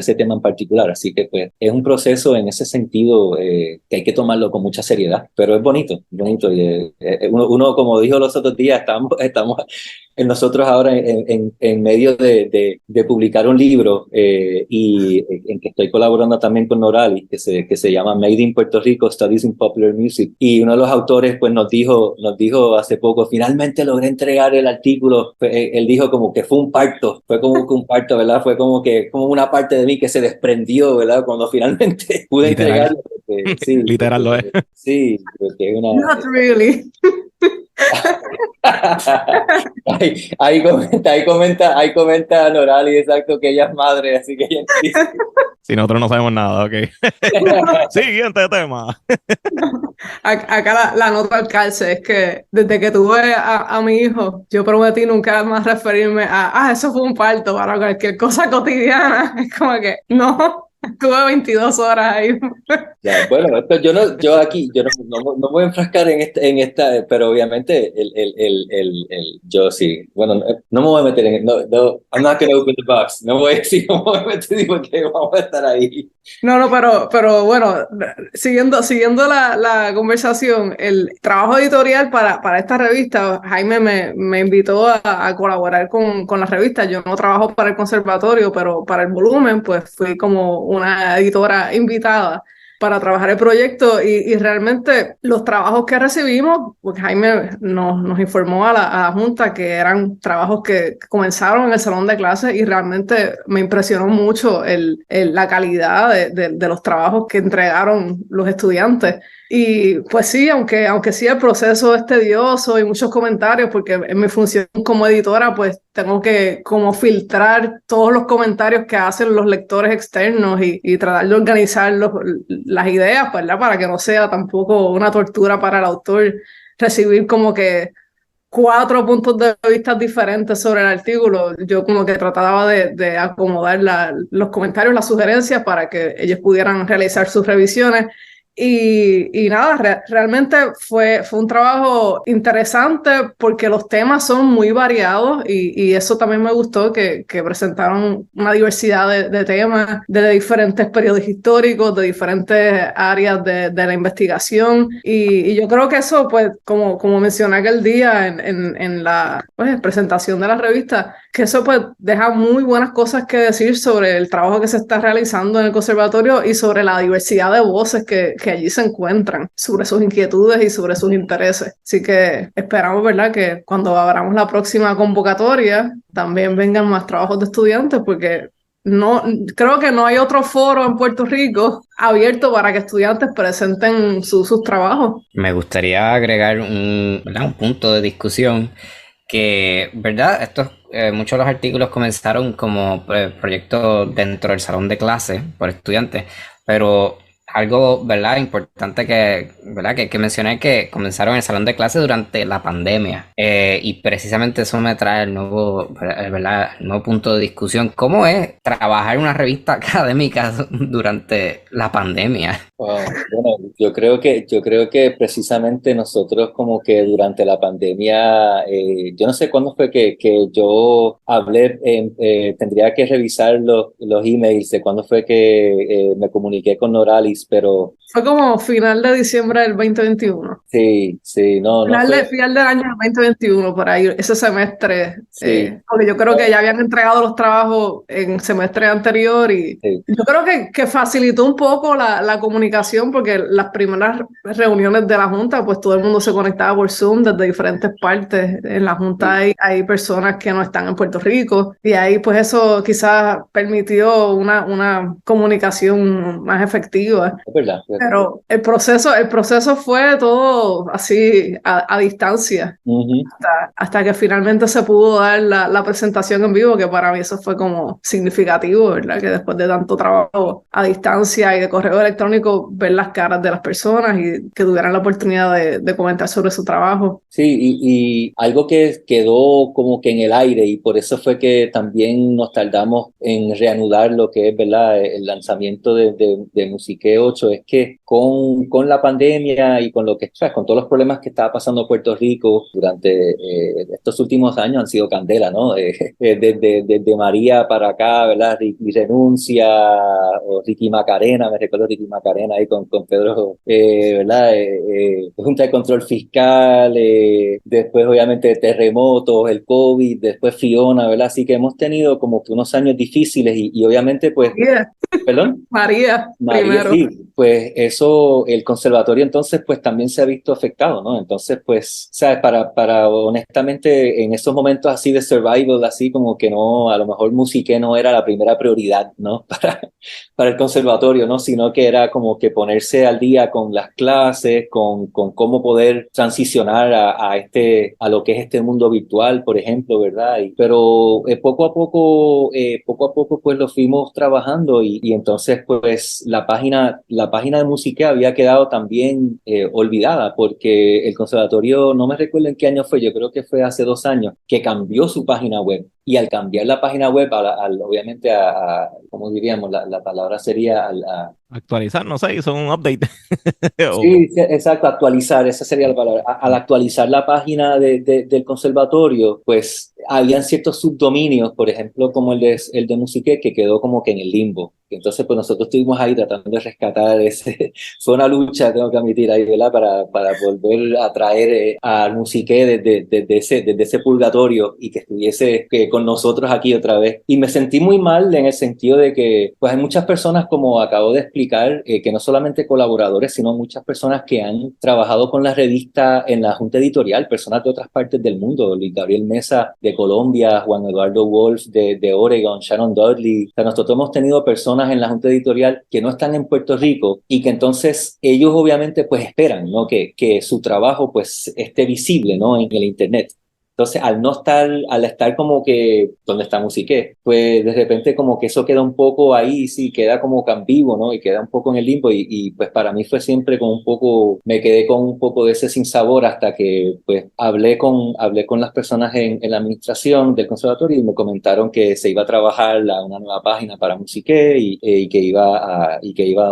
ese tema en particular. Así que, pues, es un proceso en ese sentido que hay que tomarlo con mucha seriedad, pero es bonito. Y uno, como dijo los otros días, estamos nosotros ahora en medio de publicar un libro y en que estoy colaborando también con Norali, que se llama Made in Puerto Rico, Studies in Popular Music. Y uno de los autores, pues, nos dijo hace poco, finalmente logré entregar el artículo. Él dijo como que fue un parto, ¿verdad? Fue como una parte de mí que se desprendió, ¿verdad? Cuando finalmente pude entregarlo. Sí, literal lo es. Sí, porque es una... Not really. Ahí comenta Norali, exacto, que ella es madre, así que ella entiende. Si nosotros no sabemos nada, ok. Siguiente tema. Acá la nota al calce es que desde que tuve a mi hijo, yo prometí nunca más referirme a eso fue un parto para cualquier cosa cotidiana. Es como que no. Estuve 22 horas ahí. Ya, bueno, yo no me voy a enfrascar en esta, pero obviamente yo sí, bueno, no me voy a meter no, I'm not gonna open the box, no me voy a meter porque vamos a estar ahí. No, pero bueno, siguiendo la conversación, el trabajo editorial para esta revista, Jaime me invitó a colaborar con la revista. Yo no trabajo para el conservatorio, pero para el volumen, pues fui como una editora invitada para trabajar el proyecto y realmente los trabajos que recibimos, porque Jaime nos informó a la Junta que eran trabajos que comenzaron en el salón de clases y realmente me impresionó mucho la calidad de los trabajos que entregaron los estudiantes. Y pues sí, aunque sí el proceso es tedioso y muchos comentarios, porque en mi función como editora, pues tengo que como filtrar todos los comentarios que hacen los lectores externos y tratar de organizar las ideas, ¿verdad? Para que no sea tampoco una tortura para el autor recibir como que 4 puntos de vista diferentes sobre el artículo. Yo como que trataba de acomodar los comentarios, las sugerencias para que ellos pudieran realizar sus revisiones. Y nada, realmente fue un trabajo interesante porque los temas son muy variados y eso también me gustó, que presentaron una diversidad de temas, de diferentes periodos históricos, de diferentes áreas de la investigación. Y yo creo que eso, pues, como mencioné aquel día en la pues, presentación de la revista, que eso pues deja muy buenas cosas que decir sobre el trabajo que se está realizando en el conservatorio y sobre la diversidad de voces que allí se encuentran, sobre sus inquietudes y sobre sus intereses. Así que esperamos, ¿verdad?, que cuando abramos la próxima convocatoria también vengan más trabajos de estudiantes, porque creo que no hay otro foro en Puerto Rico abierto para que estudiantes presenten sus trabajos. Me gustaría agregar ¿verdad?, un punto de discusión que, ¿verdad? Muchos de los artículos comenzaron como proyectos dentro del salón de clase por estudiantes, pero algo, ¿verdad?, importante ¿verdad?, que mencioné, que comenzaron en el salón de clase durante la pandemia, y precisamente eso me trae el nuevo, ¿verdad?, el nuevo punto de discusión. ¿Cómo es trabajar en una revista académica durante la pandemia? Wow. Bueno, yo creo que precisamente nosotros como que durante la pandemia, yo no sé cuándo fue que yo hablé, tendría que revisar los emails de cuándo fue que me comuniqué con Noralis, pero Fue como final de diciembre del 2021. sí, no fue. Final del año 2021, por ahí, ese semestre. Sí, Porque yo creo que ya habían entregado los trabajos en semestre anterior y sí. yo creo que facilitó un poco la comunicación, porque las primeras reuniones de la Junta, pues todo el mundo se conectaba por Zoom desde diferentes partes. En la Junta hay personas que no están en Puerto Rico y ahí pues eso quizás permitió una comunicación más efectiva. Es verdad. Pero el proceso fue todo así a distancia, Ujú. hasta que finalmente se pudo dar la presentación en vivo, que para mí eso fue como significativo, ¿verdad? Que después de tanto trabajo a distancia y de correo electrónico, ver las caras de las personas y que tuvieran la oportunidad de comentar sobre su trabajo. Sí, y algo que quedó como que en el aire, y por eso fue que también nos tardamos en reanudar lo que es, ¿verdad?, el lanzamiento de Musiqué 8, es que con la pandemia y con lo que, o sea, con todos los problemas que estaba pasando Puerto Rico durante estos últimos años han sido candela, ¿no? Desde María para acá, ¿verdad? Ricky Renuncia, o Ricky Macarena, me recuerdo Ricky Macarena ahí con Pedro, ¿verdad? Junta de Control Fiscal, después obviamente terremotos, el COVID, después Fiona, ¿verdad? Así que hemos tenido como que unos años difíciles y obviamente pues, ¿perdón? María, primero. Sí, pues eso, el conservatorio entonces pues también se ha visto afectado, ¿no? Entonces pues, ¿sabes? Para honestamente en esos momentos así de survival, así como que no, a lo mejor Musiqué no era la primera prioridad, ¿no? Para el conservatorio, ¿no? Sino que era como que ponerse al día con las clases, con cómo poder transicionar a lo que es este mundo virtual, por ejemplo, ¿verdad? Pero poco a poco pues lo fuimos trabajando y entonces pues la página de Musiqué había quedado también olvidada porque el conservatorio, no me recuerdo en qué año fue, yo creo que fue hace 2 años, que cambió su página web. Y al cambiar la página web, obviamente, ¿cómo diríamos? La palabra sería Actualizar, no sé, hizo un update. Sí, exacto, actualizar, esa sería la palabra. Al actualizar la página del conservatorio, pues habían ciertos subdominios, por ejemplo, como el de Musiqué, que quedó como que en el limbo. Entonces, pues nosotros estuvimos ahí tratando de rescatar fue una lucha, tengo que admitir ahí, ¿verdad? Para volver a traer a Musiqué desde ese purgatorio y que estuviese con nosotros aquí otra vez. Y me sentí muy mal en el sentido de que, pues hay muchas personas, como acabo de explicar, que no solamente colaboradores, sino muchas personas que han trabajado con la revista en la junta editorial, personas de otras partes del mundo, Luis Gabriel Mesa de Colombia, Juan Eduardo Wolf de Oregon, Sharon Dudley. O sea, nosotros hemos tenido personas en la junta editorial que no están en Puerto Rico y que entonces ellos obviamente pues esperan, ¿no? Que su trabajo pues esté visible, ¿no? En el internet. Entonces, al estar como que donde está Musiqué, pues de repente como que eso queda un poco ahí, sí, queda como que ambiguo, ¿no? Y queda un poco en el limbo y pues para mí fue siempre como un poco, me quedé con un poco de ese sinsabor hasta que pues hablé con las personas en la administración del conservatorio y me comentaron que se iba a trabajar una nueva página para Musiqué y que iba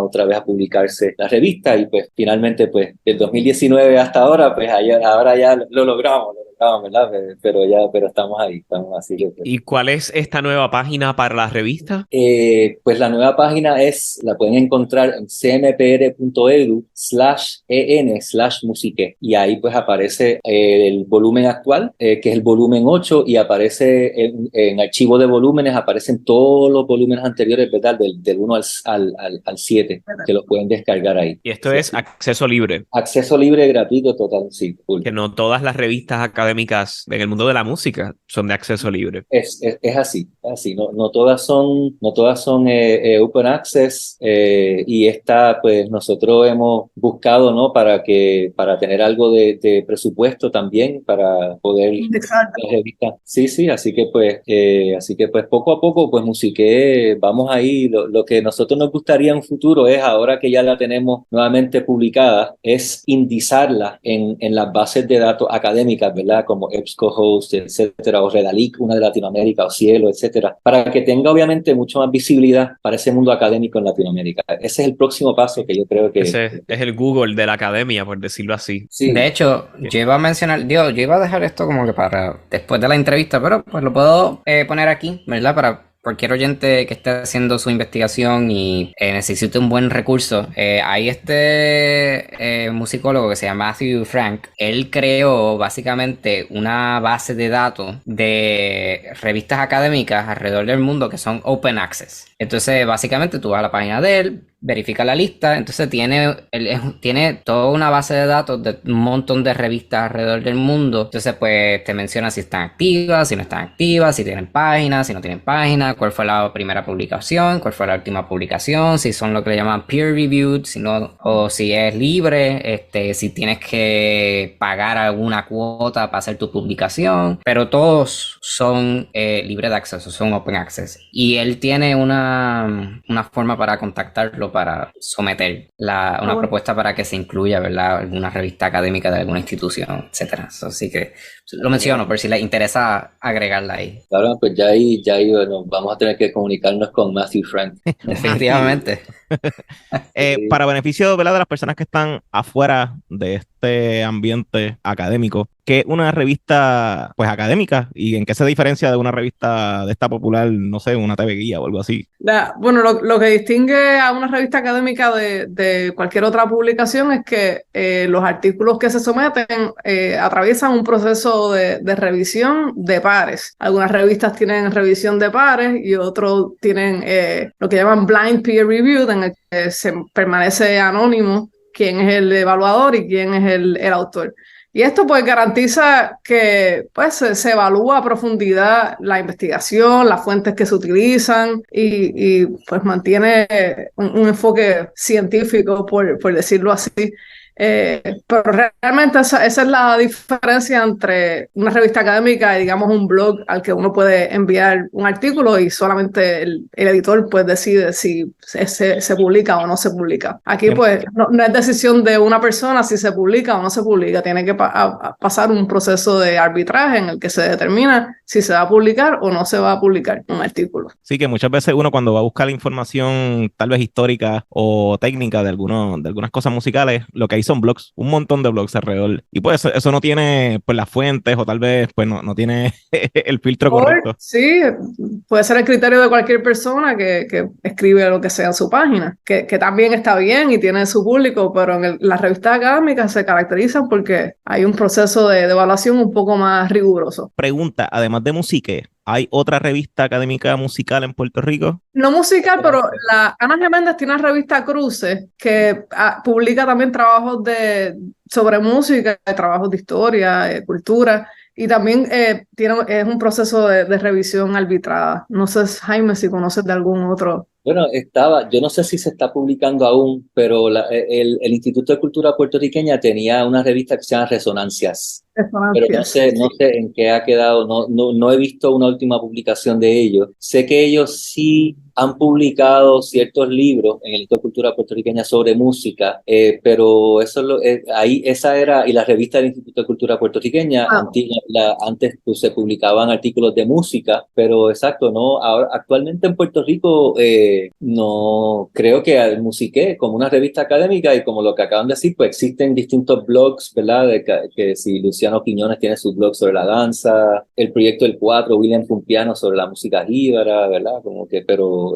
otra vez a publicarse la revista y pues finalmente pues del 2019 hasta ahora pues ahora ya lo logramos, ¿verdad? Pero estamos ahí, estamos así. ¿Y cuál es esta nueva página para la revista? Pues la nueva página la pueden encontrar en cmpr.edu/en/musique y ahí pues aparece el volumen actual, que es el volumen 8 y aparece en archivo de volúmenes, aparecen todos los volúmenes anteriores, ¿verdad? Del 1 al 7, que los pueden descargar ahí. Y esto es acceso libre. Acceso libre, gratuito, total, sí. Cool. Que no todas las revistas académicas en el mundo de la música son de acceso libre. Es así. No todas son open access y esta pues nosotros hemos buscado, ¿no? Para tener algo de presupuesto también para poder sí, así que pues poco a poco pues Musiqué vamos ahí. Lo que nosotros nos gustaría en un futuro es, ahora que ya la tenemos nuevamente publicada, es indizarla en las bases de datos académicas, ¿verdad? Como EBSCOhost, etcétera, o Redalic, una de Latinoamérica, o Cielo, etcétera, para que tenga obviamente mucho más visibilidad para ese mundo académico en Latinoamérica. Ese es el próximo paso que yo creo que... Ese es el Google de la academia, por decirlo así. Sí. De hecho, yo iba a mencionar, yo iba a dejar esto como que para después de la entrevista, pero pues lo puedo poner aquí, ¿verdad? Para cualquier oyente que esté haciendo su investigación y necesite un buen recurso. Hay este musicólogo que se llama Matthew Frank. Él creó básicamente una base de datos de revistas académicas alrededor del mundo que son open access. Entonces, básicamente tú vas a la página de él, verifica la lista, entonces tiene toda una base de datos de un montón de revistas alrededor del mundo. Entonces pues te menciona si están activas, si no están activas, si tienen páginas, si no tienen páginas, cuál fue la primera publicación, cuál fue la última publicación, si son lo que le llaman peer reviewed, si no, o si es libre, si tienes que pagar alguna cuota para hacer tu publicación, pero todos son libres de acceso, son open access. Y él tiene una forma para contactarlo, para someter una propuesta para que se incluya, ¿verdad? Alguna revista académica de alguna institución, etcétera. Así que lo menciono por si les interesa agregarla ahí. Claro, pues ya ahí bueno, vamos a tener que comunicarnos con Matthew Frank. Definitivamente. Para beneficio, ¿verdad?, de las personas que están afuera de este ambiente académico, ¿qué es una revista pues académica y en qué se diferencia de una revista de esta popular, no sé, una TV Guía o algo así? Bueno, lo que distingue a una revista académica de cualquier otra publicación es que los artículos que se someten atraviesan un proceso de revisión de pares. Algunas revistas tienen revisión de pares y otros tienen lo que llaman blind peer review, en el que se permanece anónimo quién es el evaluador y quién es el autor. Y esto pues garantiza que pues se evalúa a profundidad la investigación, las fuentes que se utilizan y pues mantiene un enfoque científico, por decirlo así. Pero realmente esa es la diferencia entre una revista académica y digamos un blog al que uno puede enviar un artículo y solamente el editor pues decide si se publica o no se publica. Aquí pues no es decisión de una persona si se publica o no se publica, tiene que pasar un proceso de arbitraje en el que se determina si se va a publicar o no se va a publicar un artículo. Sí, que muchas veces uno cuando va a buscar información tal vez histórica o técnica de algunas cosas musicales, lo que hay son blogs, un montón de blogs alrededor. Y pues eso no tiene pues las fuentes o tal vez pues no tiene el filtro correcto. Sí, puede ser el criterio de cualquier persona que escribe lo que sea en su página, que también está bien y tiene su público, pero en las revistas académicas se caracterizan porque hay un proceso de evaluación un poco más riguroso. Pregunta, además de Musique, ¿hay otra revista académica musical en Puerto Rico? No musical, pero la Ana G. Méndez tiene una revista Cruces que publica también trabajos sobre música, trabajos de historia, cultura, y también es un proceso de revisión arbitrada. No sé, Jaime, si conoces de algún otro Bueno, yo no sé si se está publicando aún, pero el Instituto de Cultura Puertorriqueña tenía una revista que se llama Resonancias. Pero no sé en qué ha quedado, no he visto una última publicación de ellos. Sé que ellos sí han publicado ciertos libros en el Instituto de Cultura Puertorriqueña sobre música, pero eso ahí esa era, y la revista del Instituto de Cultura Puertorriqueña, antes pues, se publicaban artículos de música, pero exacto, no, ahora actualmente en Puerto Rico no creo que el Musiqué, como una revista académica y como lo que acaban de decir, pues existen distintos blogs, ¿verdad? Que si Luciano Quiñones tiene su blog sobre la danza, el proyecto del 4, William Cumpiano sobre la música jíbara, ¿verdad? Como que, pero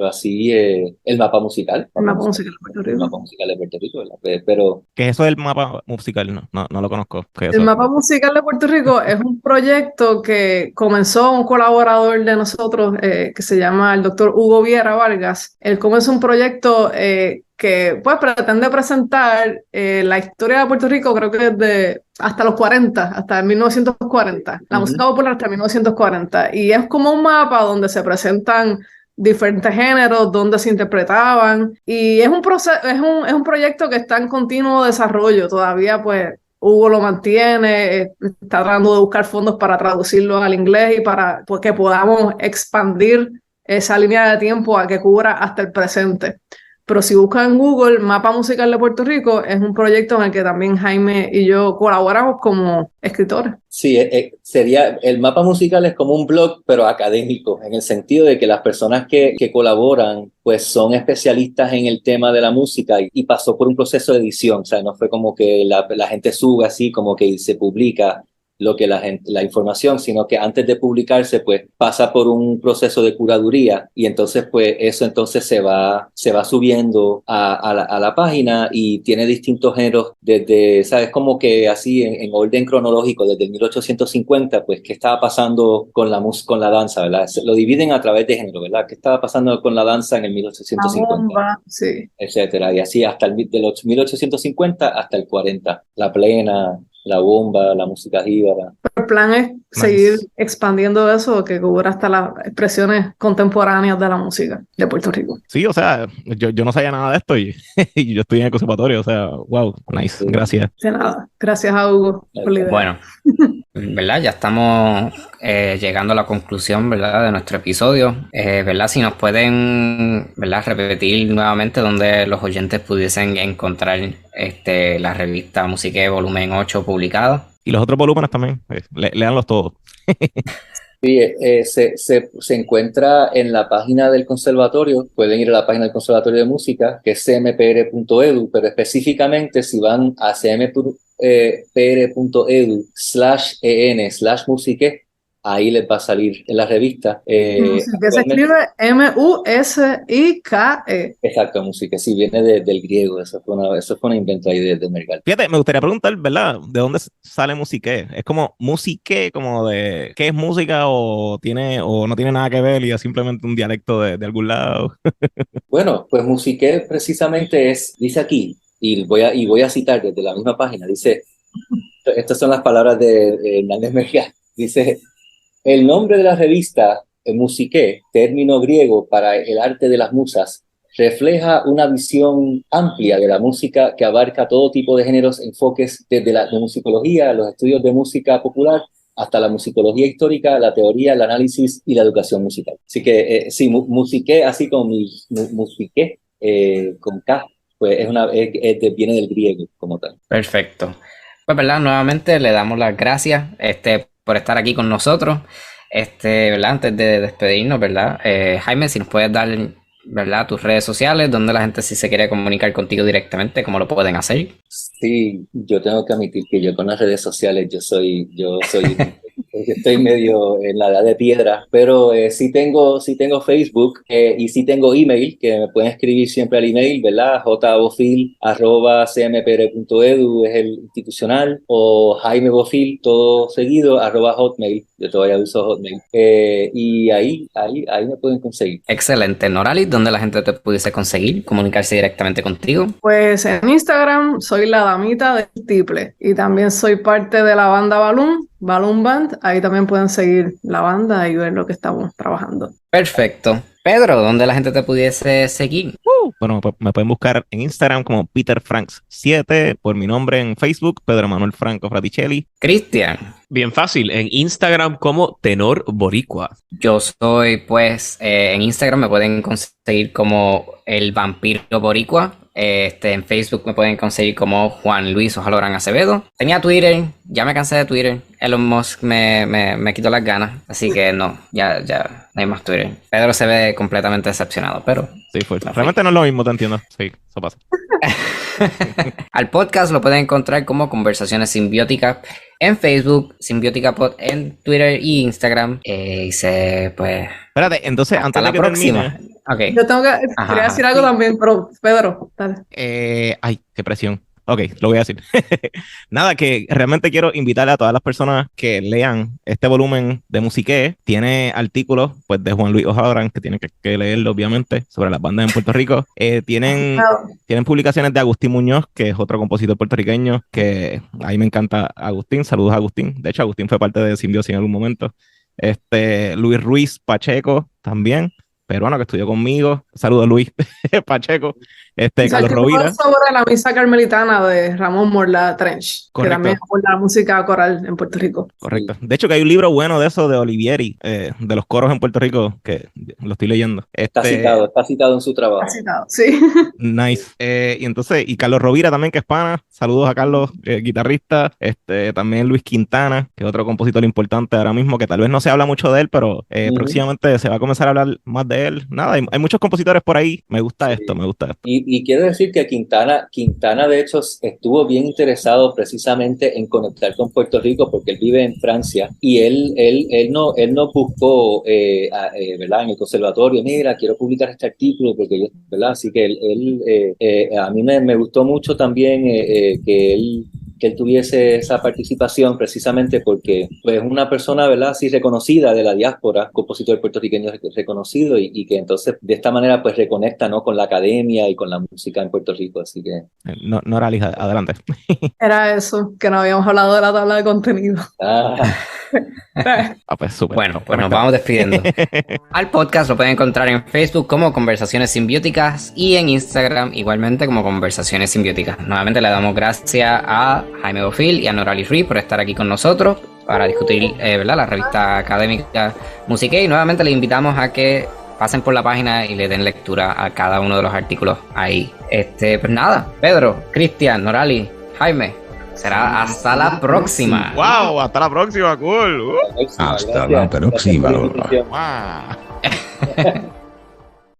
así el mapa musical. El mapa musical de Puerto Rico. El mapa musical de Puerto Rico, ¿verdad? Pero ¿qué es eso del mapa musical? No lo conozco. El mapa musical de Puerto Rico es un proyecto que comenzó un colaborador de nosotros que se llama el doctor Hugo Viera Vargas. Él comenzó un proyecto que pues pretende presentar la historia de Puerto Rico, creo que desde hasta los 40, hasta 1940, la música popular hasta 1940, y es como un mapa donde se presentan diferentes géneros, donde se interpretaban, y es un proyecto que está en continuo desarrollo, todavía pues Hugo lo mantiene, está tratando de buscar fondos para traducirlo al inglés y para pues, que podamos expandir esa línea de tiempo a que cubra hasta el presente. Pero si buscan en Google Mapa Musical de Puerto Rico, es un proyecto en el que también Jaime y yo colaboramos como escritores. Sí, sería, el mapa musical es como un blog, pero académico, en el sentido de que las personas que colaboran, pues son especialistas en el tema de la música y pasó por un proceso de edición, o sea, no fue como que la gente sube así, como que se publica lo que la información, sino que antes de publicarse, pues pasa por un proceso de curaduría y entonces, pues eso entonces se va subiendo a la página y tiene distintos géneros desde, ¿sabes? Como que así en orden cronológico, desde el 1850, pues qué estaba pasando con la danza, ¿verdad? Lo dividen a través de género, ¿verdad? ¿Qué estaba pasando con la danza en el 1850? La bomba, sí. Etcétera, y así hasta de los 1850 hasta el 40, la plena, la bomba, la música jíbara. El plan es seguir expandiendo eso, que cubra hasta las expresiones contemporáneas de la música de Puerto Rico. Sí, o sea, yo no sabía nada de esto y yo estoy en el conservatorio, o sea, wow, nice, gracias. De nada, gracias a Hugo por la idea. Bueno, ¿verdad? Ya estamos llegando a la conclusión, ¿verdad? De nuestro episodio, ¿verdad? Si nos pueden, ¿verdad? Repetir nuevamente donde los oyentes pudiesen encontrar la revista Musiqué volumen 8 publicada. Y los otros volúmenes también, léanlos todos. Sí, se encuentra en la página del conservatorio, pueden ir a la página del Conservatorio de Música, que es cmpr.edu, pero específicamente si van a cmpr.edu/en/musique, ahí les va a salir en la revista. Que se escribe M-U-S-I-K-E. Exacto, música, sí, viene del griego, eso fue una invento ahí de Mergal. Fíjate, me gustaría preguntar, ¿verdad? ¿De dónde sale Musiqué? ¿Es como musiqué, como de qué es música o no tiene nada que ver y es simplemente un dialecto de algún lado? Bueno, pues musiqué precisamente dice aquí, y voy a citar desde la misma página, dice, estas son las palabras de Hernández Mergal, dice: el nombre de la revista, Musiqué, término griego para el arte de las musas, refleja una visión amplia de la música que abarca todo tipo de géneros, enfoques desde la musicología, los estudios de música popular, hasta la musicología histórica, la teoría, el análisis y la educación musical. Así que sí, Musiqué, así como Musiqué, con K, pues viene del griego como tal. Perfecto. Pues, ¿verdad? Nuevamente le damos las gracias por estar aquí con nosotros. ¿Verdad? Antes de despedirnos, ¿verdad? Jaime, si nos puedes dar, ¿verdad? Tus redes sociales, donde la gente si se quiere comunicar contigo directamente, ¿cómo lo pueden hacer? Sí, yo tengo que admitir que yo con las redes sociales yo estoy medio en la edad de piedra, pero sí tengo Facebook y sí tengo email, que me pueden escribir siempre al email, ¿verdad? jbofil@cmpr.edu es el institucional, o jaimebofil, todo seguido, @hotmail. Yo todavía uso Hotmail. Y ahí me pueden conseguir. Excelente. Noralis, ¿dónde la gente te pudiese conseguir, comunicarse directamente contigo? Pues en Instagram soy la damita del tiple y también soy parte de la banda Balloon. Balloon Band. Ahí también pueden seguir la banda y ver lo que estamos trabajando. Perfecto. Pedro, ¿dónde la gente te pudiese seguir? Bueno, me pueden buscar en Instagram como PeterFranks7, por mi nombre en Facebook, Pedro Manuel Franco Fraticelli. Cristian. Bien fácil, en Instagram como Tenor Boricua. Yo soy, pues, en Instagram me pueden conseguir como El Vampiro Boricua. En Facebook me pueden conseguir como Juan Luis Ojalorán Acevedo. Tenía Twitter, ya me cansé de Twitter. Elon Musk me quitó las ganas, así que no, ya no hay más Twitter. Pedro se ve completamente decepcionado, pero... Sí, realmente no es lo mismo, te entiendo. Sí, eso pasa. Al podcast lo pueden encontrar como Conversaciones Simbióticas en Facebook, Simbiótica Pod en Twitter y Instagram. Pues... Espérate, entonces, hasta antes la de que próxima. termine... Okay. Yo quería decir algo también, pero Pedro, dale. Ay, qué presión. Ok, lo voy a decir. Nada, que realmente quiero invitarle a todas las personas que lean este volumen de Musiqué. Tiene artículos pues, de Juan Luis Ojalorán, que tienen que leerlo, obviamente, sobre las bandas en Puerto Rico. Tienen publicaciones de Agustín Muñoz, que es otro compositor puertorriqueño, que a mí me encanta Agustín. Saludos a Agustín. De hecho, Agustín fue parte de Simbiosis en algún momento. Luis Ruiz Pacheco también, peruano que estudió conmigo. Saludos, Luis Pacheco. Carlos Rovira. Sobre la misa carmelitana de Ramón Morla Trench, Correcto. que también es la música coral en Puerto Rico. Correcto. De hecho, que hay un libro bueno de eso, de Olivieri, de los coros en Puerto Rico, que lo estoy leyendo. Está citado en su trabajo. Está citado, sí. Nice. Y Carlos Rovira también, que es pana. Saludos a Carlos, guitarrista. También Luis Quintana, que es otro compositor importante ahora mismo, que tal vez no se habla mucho de él, pero próximamente se va a comenzar a hablar más de él. Nada, hay muchos compositores por ahí. Me gusta esto. Y quiero decir que Quintana de hecho estuvo bien interesado precisamente en conectar con Puerto Rico porque él vive en Francia y él no buscó ¿verdad? En el conservatorio, mira, quiero publicar este artículo porque yo, ¿verdad? Así que a mí me gustó mucho también que él tuviese esa participación precisamente porque pues, es una persona, ¿verdad? Así reconocida de la diáspora, compositor puertorriqueño reconocido y que entonces de esta manera pues reconecta, ¿no? Con la academia y con la música en Puerto Rico, así que... Nora Lija, adelante. Era eso, que no habíamos hablado de la tabla de contenido. Pues súper. Bueno, pues nos vamos despidiendo. Al podcast lo pueden encontrar en Facebook como Conversaciones Simbióticas y en Instagram igualmente como Conversaciones Simbióticas. Nuevamente le damos gracias a Jaime Bofil y a Nora Ruiz por estar aquí con nosotros para discutir ¿verdad? La revista académica Musiqué, y nuevamente le invitamos a que pasen por la página y le den lectura a cada uno de los artículos ahí. Pues nada, Pedro, Cristian, Norali, Jaime, será hasta la próxima. ¡Wow! Hasta la próxima, cool. Hasta la próxima. Wow.